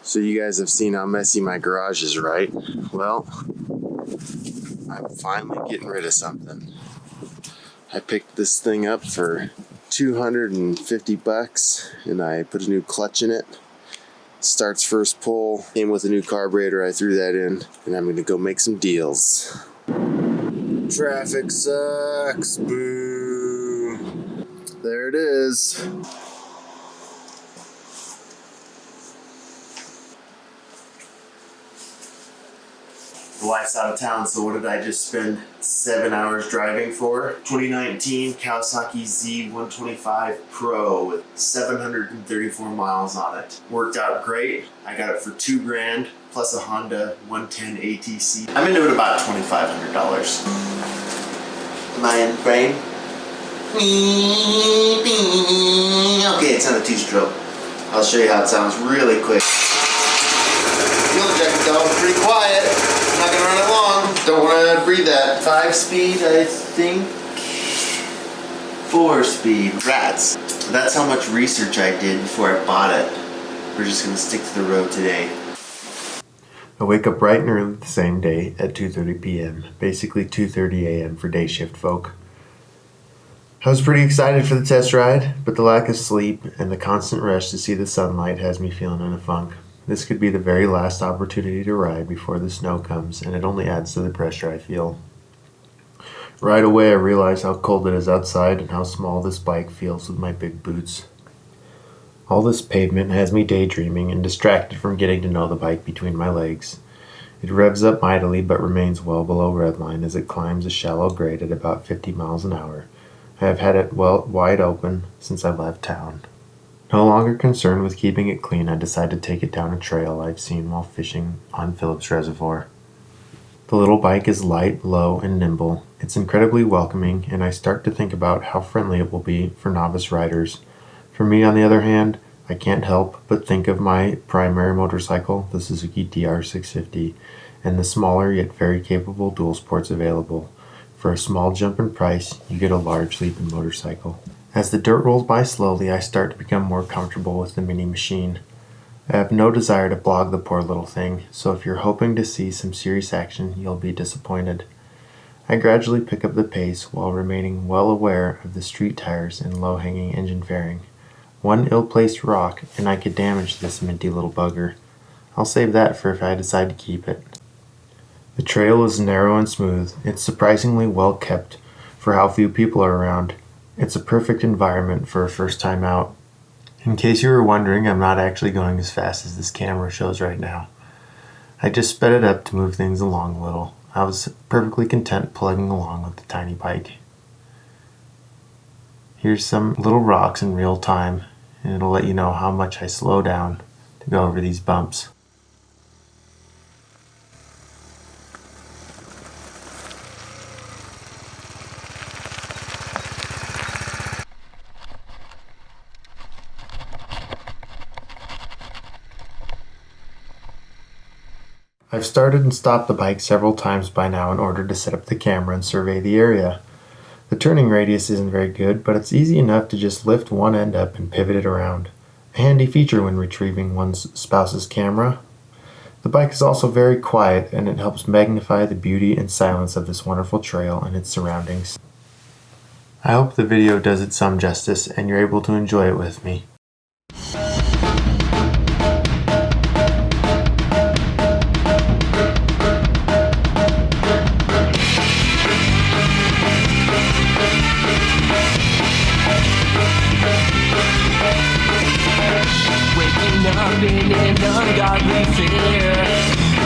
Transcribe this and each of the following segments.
So you guys have seen how messy my garage is, right? Well, I'm finally getting rid of something. I picked this thing up for $250 and I put a new clutch in it. Starts first pull, came with a new carburetor, I threw that in, and I'm gonna go make some deals. Traffic sucks, boo. There it is. The wife's out of town, so what did I just spend 7 hours driving for? 2019 Kawasaki Z125 Pro with 734 miles on it. Worked out great. I got it for $2,000 plus a Honda 110 ATC. I'm into it about $2,500. Am I in frame? Okay, it's on a 2-stroke. I'll show you how it sounds really quick. Fuel injector though, pretty quiet. Not gonna run it long. Don't wanna breathe that. 5-speed, I think. 4-speed. Rats. That's how much research I did before I bought it. We're just gonna stick to the road today. I wake up bright and early the same day at 2:30 p.m. Basically 2:30 a.m. for day shift folk. I was pretty excited for the test ride, but the lack of sleep and the constant rush to see the sunlight has me feeling in a funk. This could be the very last opportunity to ride before the snow comes, and it only adds to the pressure I feel. Right away I realize how cold it is outside and how small this bike feels with my big boots. All this pavement has me daydreaming and distracted from getting to know the bike between my legs. It revs up mightily but remains well below redline as it climbs a shallow grade at about 50 miles an hour. I have had it wide open since I left town. No longer concerned with keeping it clean, I decide to take it down a trail I've seen while fishing on Phillips Reservoir. The little bike is light, low, and nimble. It's incredibly welcoming, and I start to think about how friendly it will be for novice riders. For me, on the other hand, I can't help but think of my primary motorcycle, the Suzuki DR650, and the smaller yet very capable dual sports available. For a small jump in price, you get a large leap in motorcycle. As the dirt rolls by slowly, I start to become more comfortable with the mini machine. I have no desire to blog the poor little thing, so if you're hoping to see some serious action, you'll be disappointed. I gradually pick up the pace while remaining well aware of the street tires and low-hanging engine fairing. One ill-placed rock, and I could damage this minty little bugger. I'll save that for if I decide to keep it. The trail is narrow and smooth. It's surprisingly well kept for how few people are around. It's a perfect environment for a first time out. In case you were wondering, I'm not actually going as fast as this camera shows right now. I just sped it up to move things along a little. I was perfectly content plugging along with the tiny bike. Here's some little rocks in real time, and it'll let you know how much I slow down to go over these bumps. I've started and stopped the bike several times by now in order to set up the camera and survey the area. The turning radius isn't very good, but it's easy enough to just lift one end up and pivot it around. A handy feature when retrieving one's spouse's camera. The bike is also very quiet, and it helps magnify the beauty and silence of this wonderful trail and its surroundings. I hope the video does it some justice and you're able to enjoy it with me. In an ungodly fear,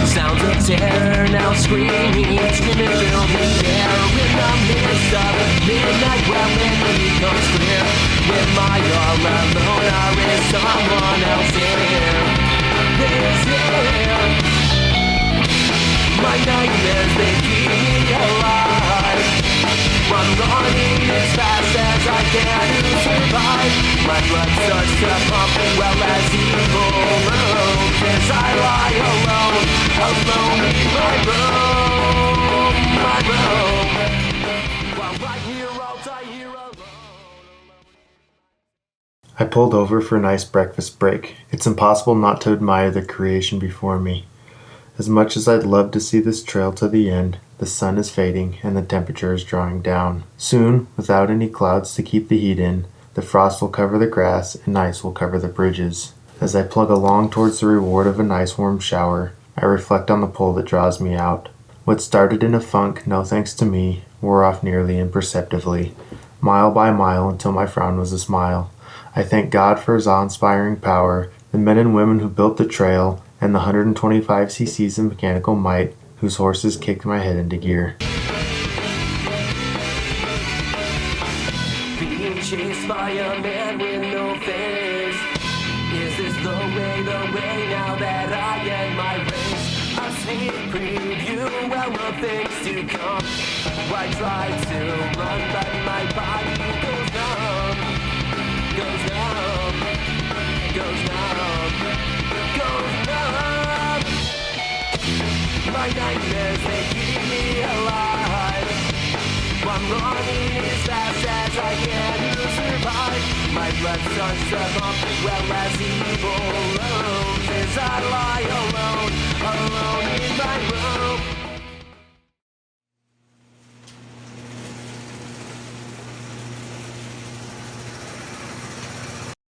sounds of terror now screaming fill the air. In the midst of midnight, well, when it becomes clear, with my all alone, or is someone else here? Is here? My nightmares, they keep me alive. I'm running as fast as I can to survive. My blood starts to pump well as evil looms as I lie alone in my room. While right here I'll die here alone. I pulled over for a nice breakfast break. It's impossible not to admire the creation before me. As much as I'd love to see this trail to the end, the sun is fading and the temperature is drawing down. Soon, without any clouds to keep the heat in, the frost will cover the grass and ice will cover the bridges. As I plug along towards the reward of a nice warm shower, I reflect on the pull that draws me out. What started in a funk, no thanks to me, wore off nearly imperceptibly, mile by mile until my frown was a smile. I thank God for his awe-inspiring power, the men and women who built the trail, and the 125 cc's of mechanical might whose horses kicked my head into gear. Being chased by a man with no face. Is this the way now that I end my race? A sneak preview of things to come. I try to run, but my body goes numb. Goes numb. Goes numb. Goes numb. My nightmares, they keep me alive. I'm running as fast as I can to survive. My blood starts to pump well as evil roams as I lie alone in my room.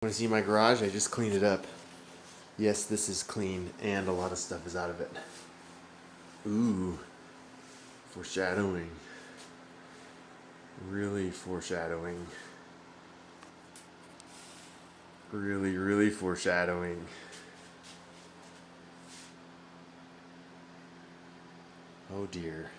Want to see my garage? I just cleaned it up. Yes, this is clean, and a lot of stuff is out of it. Ooh, foreshadowing. Really foreshadowing. Really foreshadowing. Oh dear.